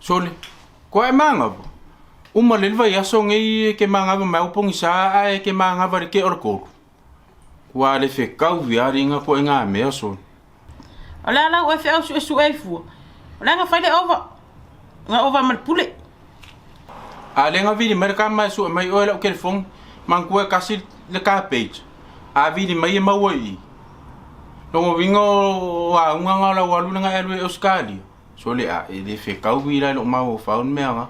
Sole, ko e manga bo. Uma lelva ya so ngai ke manga ba mau pong sa ai ke manga ba ke orko. Wa le fe kau via ringa ko nga me so. Ala la o fe su e fu. Ala nga fai le over. Nga over mal pule. Ale nga vidi merka mai su mai o la ke fong man ko kasi le ka page. A vidi mai mau i. Longo vingo wa nga la walu nga elwe Australia. Sole a ele fe kau vira lo mau faun me nga.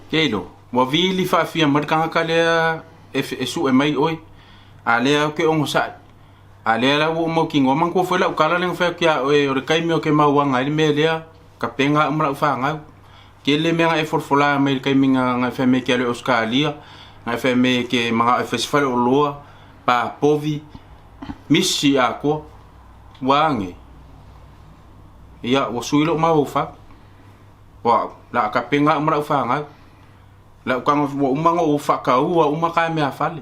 Kelo, wa vili fa fia marka ka le e su e mai oi. Ale ke ongo sa. Ale la wo mo kingo man ko foi la kala leng fa kia o re kai me o ke mau nga ile me le ka penga mra fa nga. Ke le me nga e forfola me kai minga nga fa me ke le Australia. Nga fa me ke mga festival o loa pa povi misi ako wange. Ya wo suilo mau fa. Wa la ka penga mra fa nga. La kang wo umango o fa ka u uma ka me afale.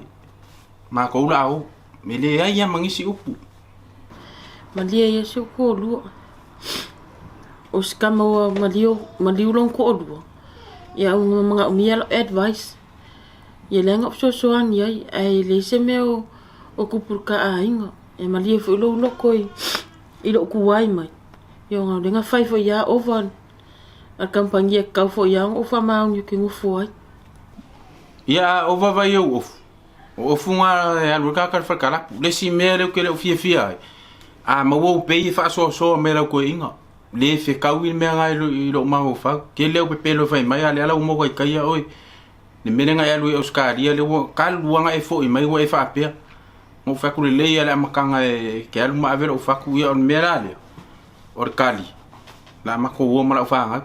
Ma ko la o mele ai mangisi upu. Malia ya su ko lu. O skamo maliu long ko lu. Ya mga umielo advice. Ya lenga so an ya ai le se meu o kupur ka ainga. E malia fu lo koi. Ilo ku wai mai. Yo nga denga fai fo ya ovan. A kampanye ka fo ya o fa ma you king fo. Ya ova vai eu o funga ya luka ka fa kala le si mere ke le fia a ma wo pe fa so mere ko inga le fe ka wi me nga lo ma wo fa ke le pe lo fa mai ala mo ko ka ya oi le mere nga ya lu Australia le wo ka lu nga e fo mai wo e fa pe mo fa ku le ya la ma ka nga ke al ma ver o fa ku ya on merale or kali la ma ko wo ma la fa nga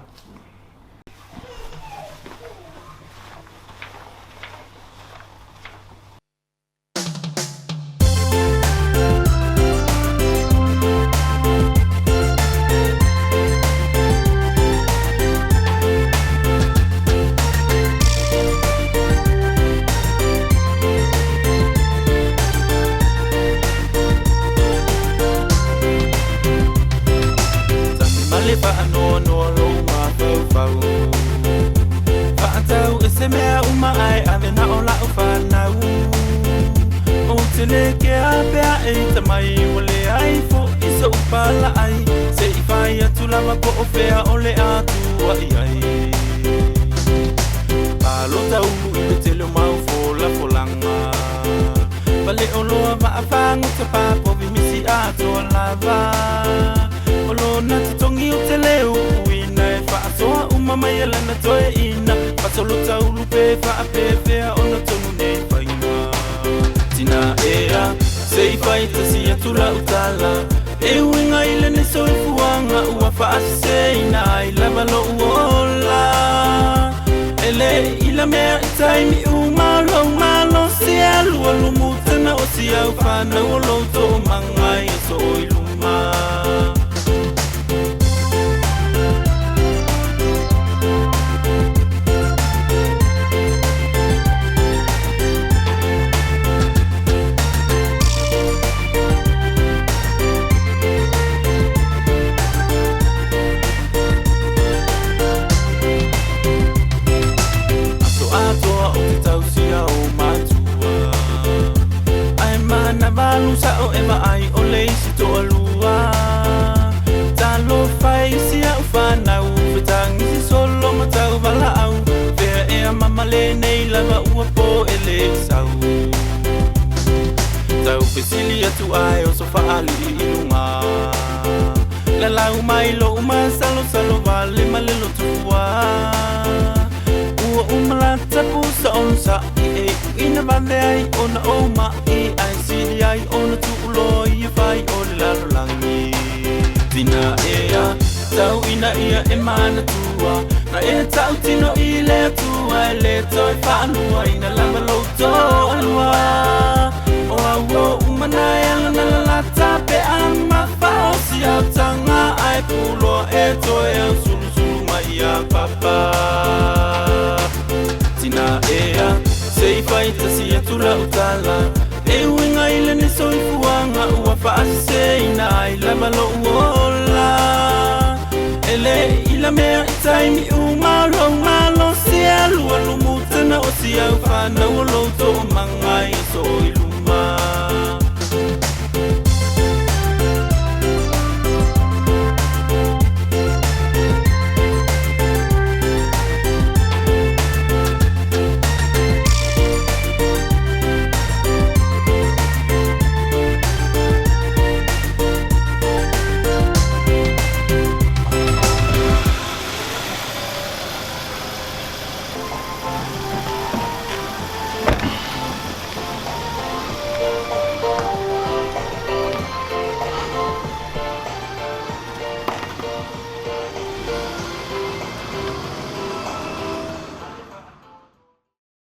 Papa ina lava lo ola ele ila mea time umalo malo sia lu mutana o sia fa na lo to mangai so ilu